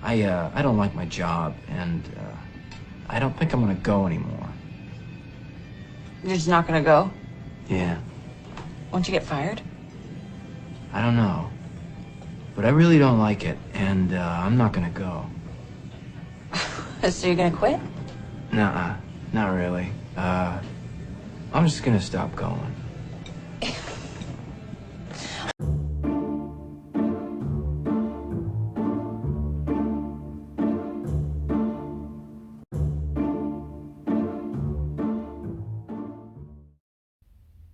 I don't like my job, and I don't think I'm gonna go anymore. You're just not gonna go? Yeah, Won't you get fired? I don't know. But I really don't like it, and I'm not gonna go. So you're gonna quit? Nuh-uh, not really. I'm just gonna stop going.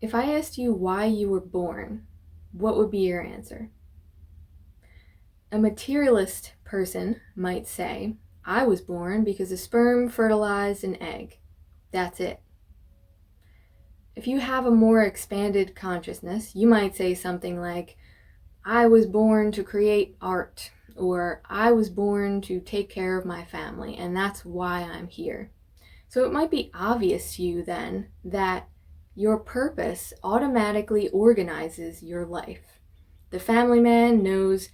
If I asked you why you were born, what would be your answer? A materialist person might say, I was born because a sperm fertilized an egg. That's it. If you have a more expanded consciousness, you might say something like, I was born to create art, or I was born to take care of my family, and that's why I'm here. So it might be obvious to you then that your purpose automatically organizes your life. The family man knows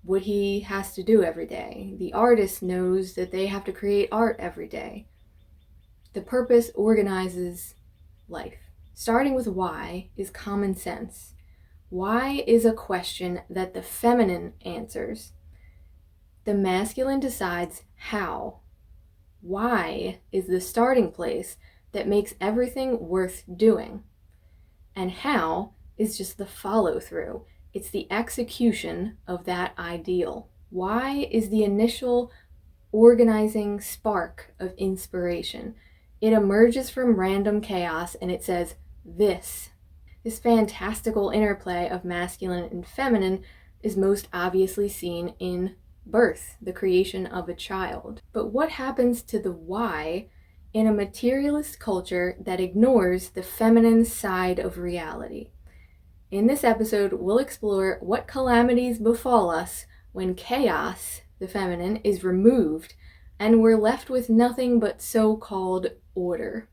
what he has to do every day. The artist knows that they have to create art every day. The purpose organizes life. Starting with why is common sense. Why is a question that the feminine answers. The masculine decides how. Why is the starting place that makes everything worth doing. And how is just the follow-through. It's the execution of that ideal. Why is the initial organizing spark of inspiration. It emerges from random chaos and it says, this. This fantastical interplay of masculine and feminine is most obviously seen in birth, the creation of a child. But what happens to the why in a materialist culture that ignores the feminine side of reality? In this episode, we'll explore what calamities befall us when chaos, the feminine, is removed and we're left with nothing but so-called order.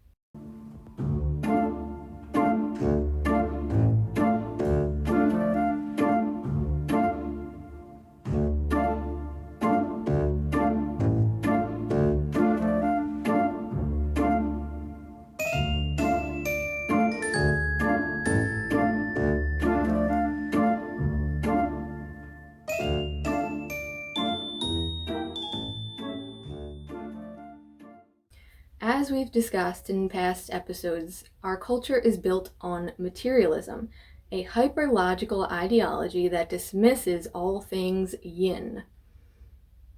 As we've discussed in past episodes, our culture is built on materialism, a hyper-logical ideology that dismisses all things yin.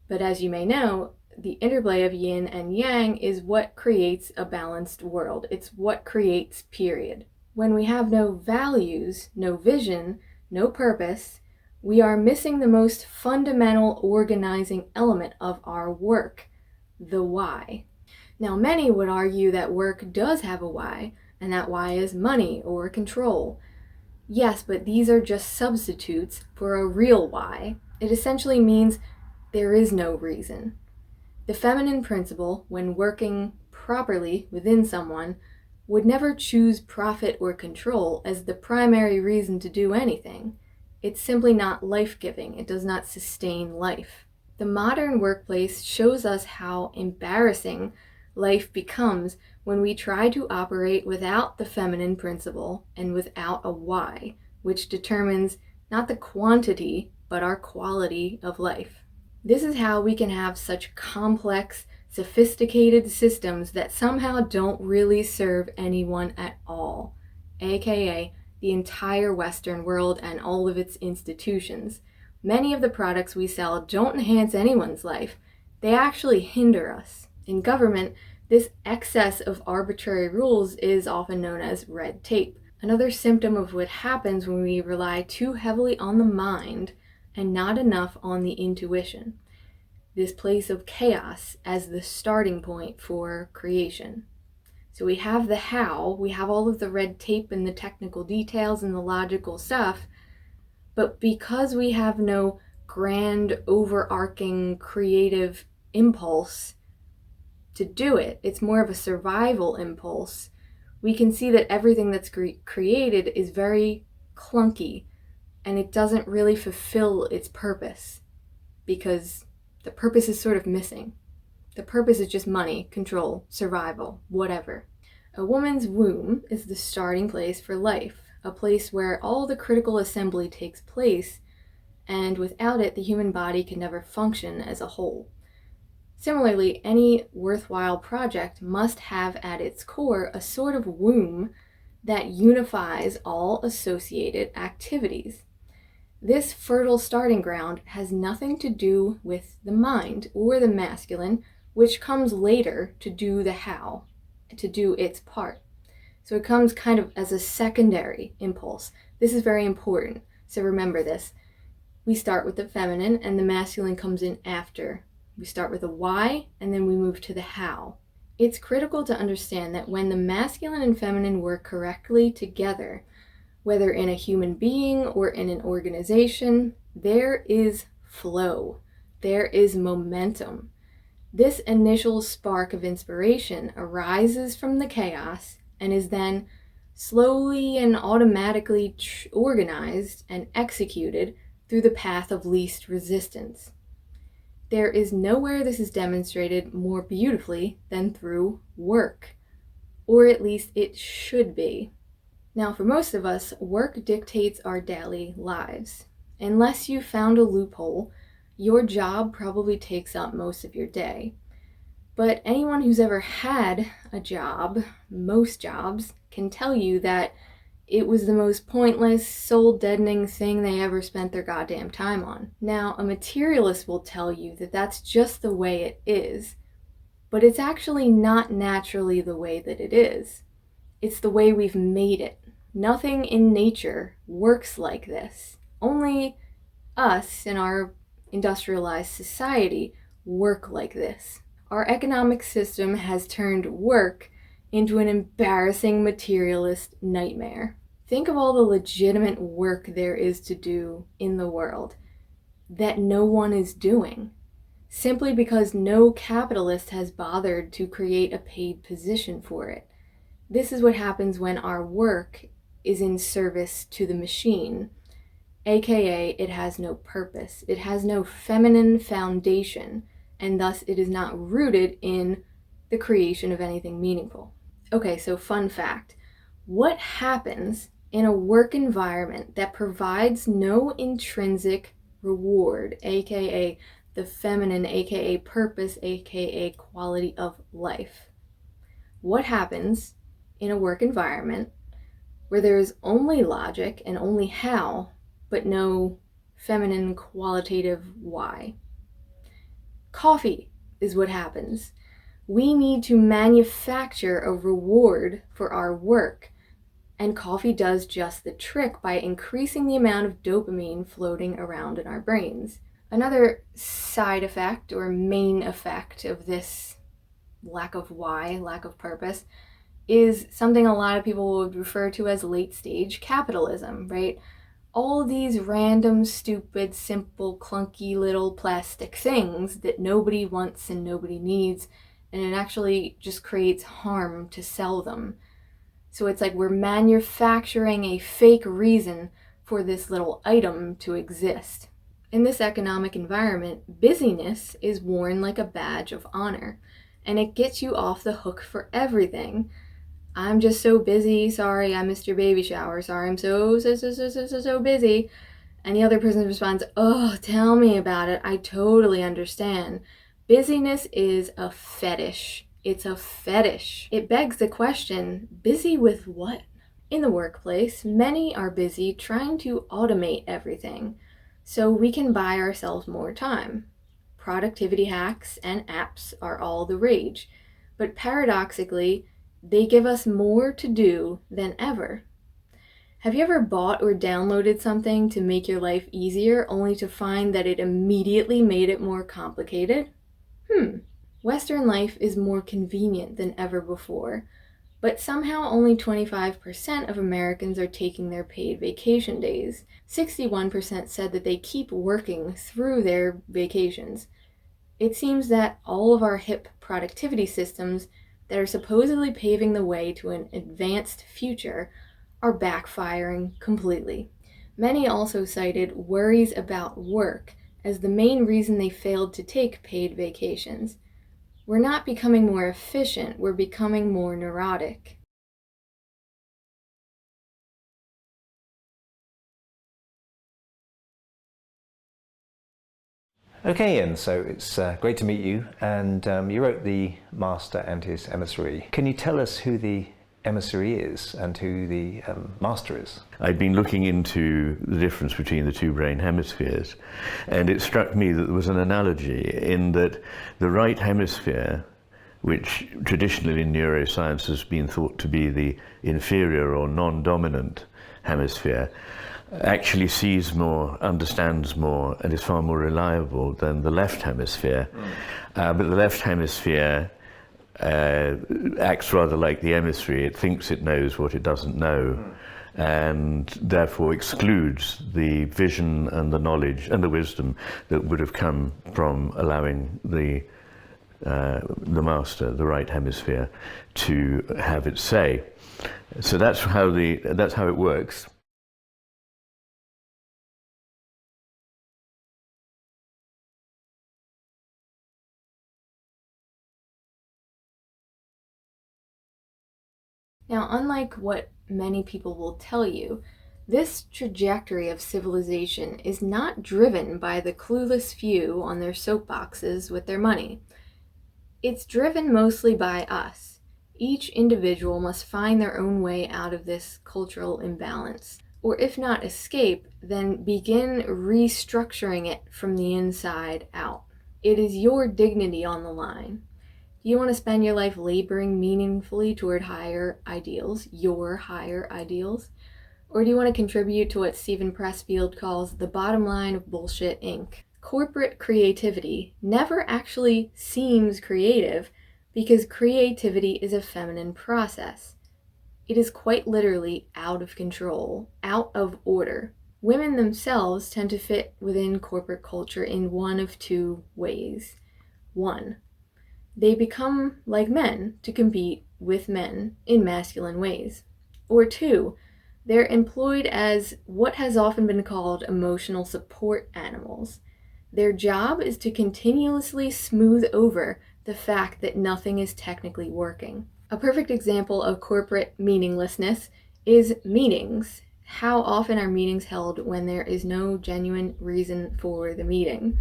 But as you may know, the interplay of yin and yang is what creates a balanced world. It's what creates period. When we have no values, no vision, no purpose, we are missing the most fundamental organizing element of our work, the why. Now, many would argue that work does have a why, and that why is money or control. Yes, but these are just substitutes for a real why. It essentially means there is no reason. The feminine principle, when working properly within someone, would never choose profit or control as the primary reason to do anything. It's simply not life-giving. It does not sustain life. The modern workplace shows us how embarrassing life becomes when we try to operate without the feminine principle and without a why, which determines not the quantity, but our quality of life. This is how we can have such complex, sophisticated systems that somehow don't really serve anyone at all, aka the entire Western world and all of its institutions. Many of the products we sell don't enhance anyone's life. They actually hinder us. In government, this excess of arbitrary rules is often known as red tape. Another symptom of what happens when we rely too heavily on the mind and not enough on the intuition. This place of chaos as the starting point for creation. So we have the how, we have all of the red tape and the technical details and the logical stuff, but because we have no grand, overarching, creative impulse to do it, it's more of a survival impulse, we can see that everything that's created is very clunky and it doesn't really fulfill its purpose because The purpose is sort of missing. The purpose is just money, control, survival, whatever. A woman's womb is the starting place for life, a place where all the critical assembly takes place, and without it, the human body can never function as a whole. Similarly, any worthwhile project must have at its core a sort of womb that unifies all associated activities. This fertile starting ground has nothing to do with the mind or the masculine, which comes later to do the how, to do its part. So it comes kind of as a secondary impulse. This is very important, so remember this. We start with the feminine and the masculine comes in after. We start with a why and then we move to the how. It's critical to understand that when the masculine and feminine work correctly together, whether in a human being or in an organization, there is flow. There is momentum. This initial spark of inspiration arises from the chaos and is then slowly and automatically organized and executed through the path of least resistance. There is nowhere this is demonstrated more beautifully than through work, or at least it should be. Now, for most of us, work dictates our daily lives. Unless you found a loophole, your job probably takes up most of your day. But anyone who's ever had a job, most jobs, can tell you that it was the most pointless, soul-deadening thing they ever spent their goddamn time on. Now, a materialist will tell you that that's just the way it is, but it's actually not naturally the way that it is. It's the way we've made it. Nothing in nature works like this. Only us in our industrialized society work like this. Our economic system has turned work into an embarrassing materialist nightmare. Think of all the legitimate work there is to do in the world that no one is doing, simply because no capitalist has bothered to create a paid position for it. This is what happens when our work is in service to the machine, aka it has no purpose. It has no feminine foundation, and thus it is not rooted in the creation of anything meaningful. Okay, so fun fact. What happens in a work environment that provides no intrinsic reward, aka the feminine, aka purpose, aka quality of life? What happens in a work environment where there is only logic and only how, but no feminine qualitative why? Coffee is what happens. We need to manufacture a reward for our work, and coffee does just the trick by increasing the amount of dopamine floating around in our brains. Another side effect or main effect of this lack of why, lack of purpose, is something a lot of people would refer to as late-stage capitalism, right? All these random, stupid, simple, clunky little plastic things that nobody wants and nobody needs, and it actually just creates harm to sell them. So it's like we're manufacturing a fake reason for this little item to exist. In this economic environment, busyness is worn like a badge of honor, and it gets you off the hook for everything. I'm just so busy, sorry I missed your baby shower, sorry I'm so busy. And the other person responds, oh, tell me about it, I totally understand. Busyness is a fetish. It's a fetish. It begs the question, busy with what? In the workplace, many are busy trying to automate everything so we can buy ourselves more time. Productivity hacks and apps are all the rage, but paradoxically, they give us more to do than ever. Have you ever bought or downloaded something to make your life easier only to find that it immediately made it more complicated? Western life is more convenient than ever before, but somehow only 25% of Americans are taking their paid vacation days. 61% said that they keep working through their vacations. It seems that all of our hip productivity systems that are supposedly paving the way to an advanced future are backfiring completely. Many also cited worries about work as the main reason they failed to take paid vacations. We're not becoming more efficient, we're becoming more neurotic. Okay, Ian, so it's great to meet you, and you wrote The Master and His Emissary. Can you tell us who the emissary is and who the master is? I'd been looking into the difference between the two brain hemispheres, and it struck me that there was an analogy in that the right hemisphere, which traditionally in neuroscience has been thought to be the inferior or non-dominant hemisphere, actually sees more, understands more, and is far more reliable than the left hemisphere. But the left hemisphere acts rather like the emissary. It thinks it knows what it doesn't know, and therefore excludes the vision and the knowledge and the wisdom that would have come from allowing the master, the right hemisphere, to have its say. So that's how it works. Now, unlike what many people will tell you, this trajectory of civilization is not driven by the clueless few on their soapboxes with their money. It's driven mostly by us. Each individual must find their own way out of this cultural imbalance, or if not escape, then begin restructuring it from the inside out. It is your dignity on the line. Do you want to spend your life laboring meaningfully toward higher ideals, your higher ideals? Or do you want to contribute to what Stephen Pressfield calls the bottom line of bullshit Inc.? Corporate creativity never actually seems creative because creativity is a feminine process. It is quite literally out of control, out of order. Women themselves tend to fit within corporate culture in one of two ways. One, they become like men to compete with men in masculine ways. Or two, they're employed as what has often been called emotional support animals. Their job is to continuously smooth over the fact that nothing is technically working. A perfect example of corporate meaninglessness is meetings. How often are meetings held when there is no genuine reason for the meeting?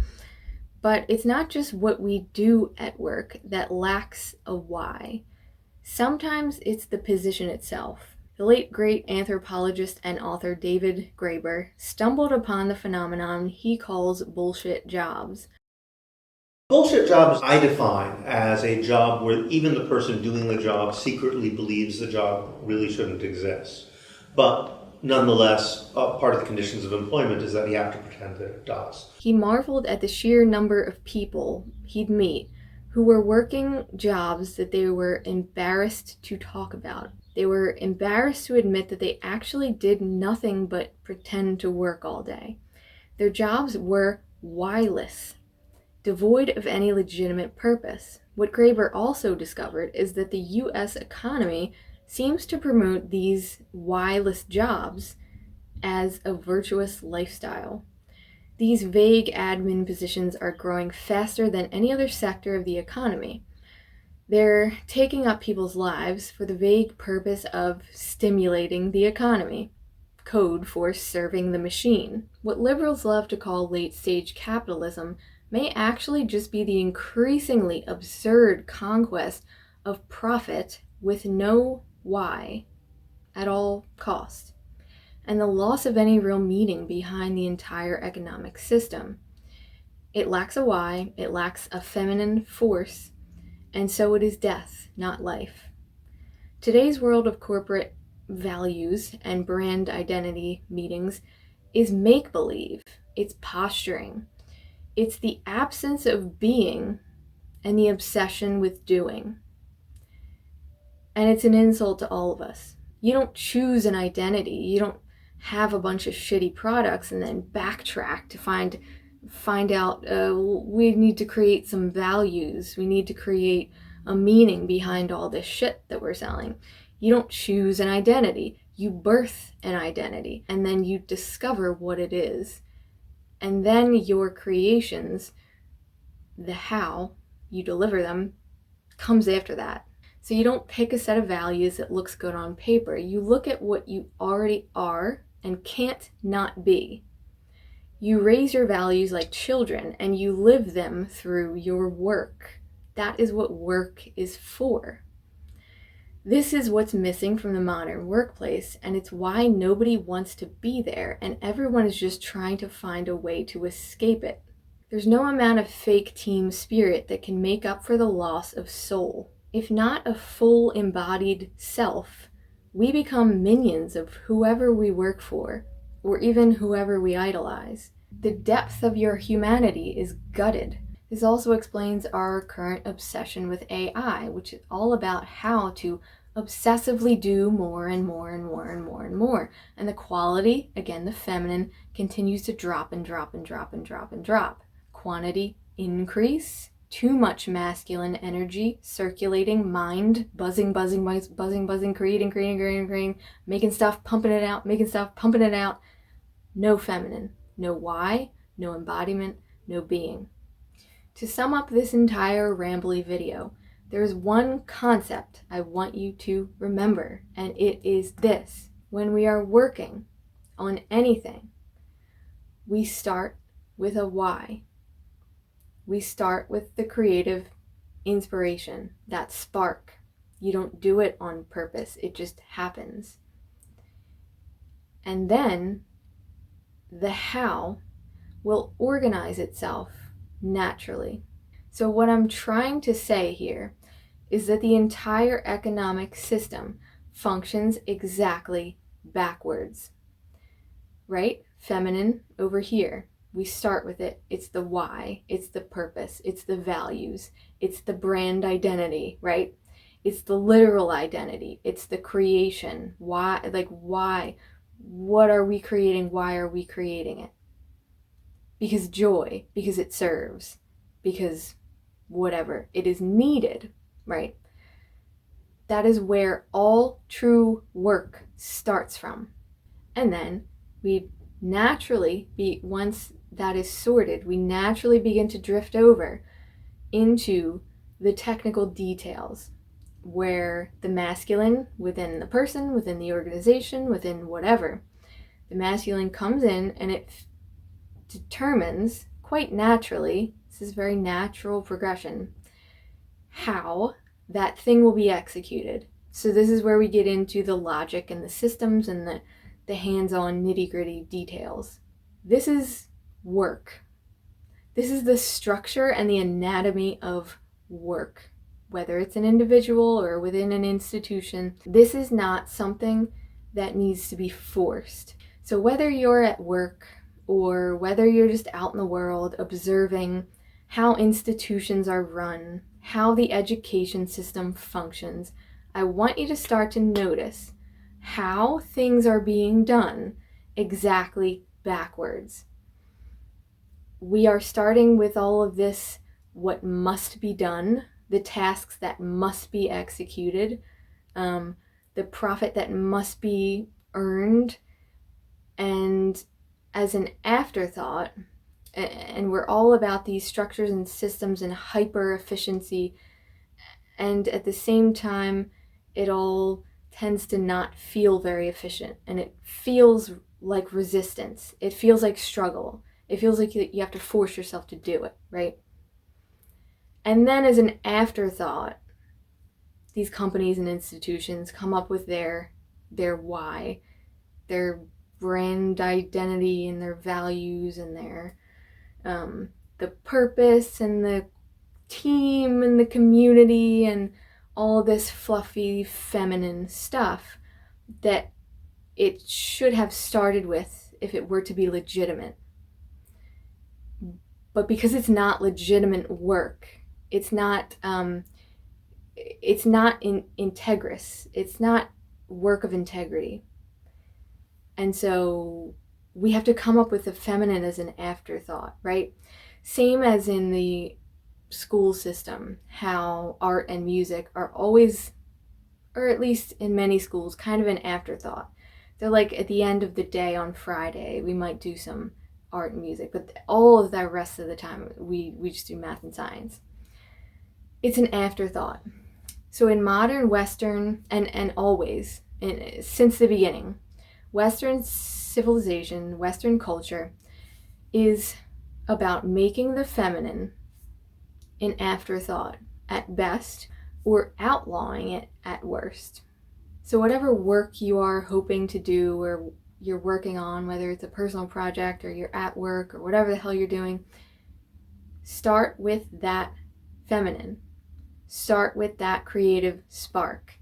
But it's not just what we do at work that lacks a why. Sometimes it's the position itself. The late great anthropologist and author David Graeber stumbled upon the phenomenon he calls bullshit jobs. Bullshit jobs I define as a job where even the person doing the job secretly believes the job really shouldn't exist. But nonetheless, part of the conditions of employment is that you have to pretend that it does. He marveled at the sheer number of people he'd meet who were working jobs that they were embarrassed to talk about. They were embarrassed to admit that they actually did nothing but pretend to work all day. Their jobs were whyless, devoid of any legitimate purpose. What Graeber also discovered is that the U.S. economy seems to promote these whyless jobs as a virtuous lifestyle. These vague admin positions are growing faster than any other sector of the economy. They're taking up people's lives for the vague purpose of stimulating the economy, code for serving the machine. What liberals love to call late-stage capitalism may actually just be the increasingly absurd conquest of profit with no why at all cost, and the loss of any real meaning behind the entire economic system. It lacks a why, it lacks a feminine force, and so it is death, not life. Today's world of corporate values and brand identity meetings is make-believe, it's posturing, it's the absence of being and the obsession with doing. And it's an insult to all of us. You don't choose an identity, you don't have a bunch of shitty products and then backtrack to find out we need to create some values, we need to create a meaning behind all this shit that we're selling. You don't choose an identity, you birth an identity, and then you discover what it is. And then your creations, the how you deliver them, comes after that. So you don't pick a set of values that looks good on paper. You look at what you already are and can't not be. You raise your values like children and you live them through your work. That is what work is for. This is what's missing from the modern workplace, and it's why nobody wants to be there, and everyone is just trying to find a way to escape it. There's no amount of fake team spirit that can make up for the loss of soul. If not a full embodied self, we become minions of whoever we work for, or even whoever we idolize. The depth of your humanity is gutted. This also explains our current obsession with AI, which is all about how to obsessively do more and more and more and more and more. And the quality, again, the feminine, continues to drop and drop and drop and drop and drop. Quantity increase, too much masculine energy circulating, mind buzzing, buzzing, buzzing, buzzing, creating, making stuff, pumping it out, making stuff, pumping it out. No feminine, no why, no embodiment, no being. To sum up this entire rambly video, there's one concept I want you to remember, and it is this. When we are working on anything, we start with a why. We start with the creative inspiration, that spark. You don't do it on purpose, it just happens. And then the how will organize itself naturally. So what I'm trying to say here is that the entire economic system functions exactly backwards, right? Feminine over here. We start with it. It's the why, it's the purpose, it's the values, it's the brand identity, right? It's the literal identity, it's the creation. Why? What are we creating? Why are we creating it? Because joy, because it serves, because whatever, it is needed, right? That is where all true work starts from. And then we naturally, once that is sorted, we naturally begin to drift over into the technical details, where the masculine within the person, within the organization, within whatever, the masculine comes in and it determines quite naturally, this is very natural progression, how that thing will be executed. So this is where we get into the logic and the systems and the hands-on nitty-gritty details. This is work. This is the structure and the anatomy of work, whether it's an individual or within an institution. This is not something that needs to be forced. So whether you're at work or whether you're just out in the world observing how institutions are run, how the education system functions, I want you to start to notice how things are being done exactly backwards. We are starting with all of this, what must be done, the tasks that must be executed, the profit that must be earned, and as an afterthought, and we're all about these structures and systems and hyper efficiency, and at the same time it all tends to not feel very efficient, and it feels like resistance, it feels like struggle, it feels like you have to force yourself to do it, right? And then as an afterthought, these companies and institutions come up with their why, their brand identity and their values and their the purpose and the team and the community and all this fluffy feminine stuff that it should have started with if it were to be legitimate. But because it's not legitimate work, it's not integrous, it's not work of integrity. And so we have to come up with the feminine as an afterthought, right? Same as in the school system, how art and music are always, or at least in many schools, kind of an afterthought. They're like at the end of the day on Friday, we might do some art and music, but all of the rest of the time we just do math and science. It's an afterthought. So in modern Western, and always, since the beginning, Western civilization, Western culture is about making the feminine an afterthought at best, or outlawing it at worst. So whatever work you are hoping to do or you're working on, whether it's a personal project or you're at work or whatever the hell you're doing, start with that feminine. Start with that creative spark,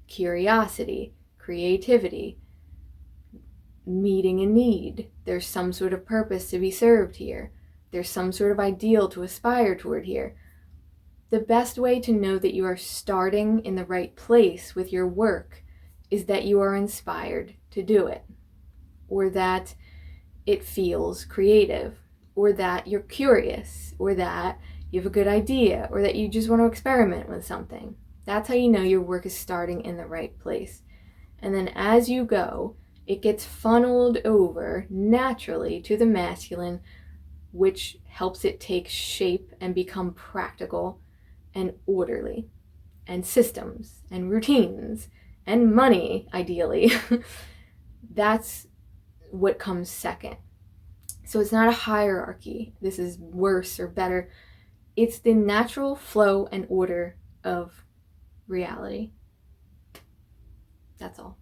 curiosity, creativity, meeting a need. There's some sort of purpose to be served here. There's some sort of ideal to aspire toward here. The best way to know that you are starting in the right place with your work is that you are inspired to do it, or that it feels creative, or that you're curious, or that you have a good idea, or that you just want to experiment with something. That's how you know your work is starting in the right place. And then as you go, it gets funneled over naturally to the masculine, which helps it take shape and become practical and orderly, and systems and routines and money, ideally. That's what comes second. So it's not a hierarchy. This is worse or better. It's the natural flow and order of reality. That's all.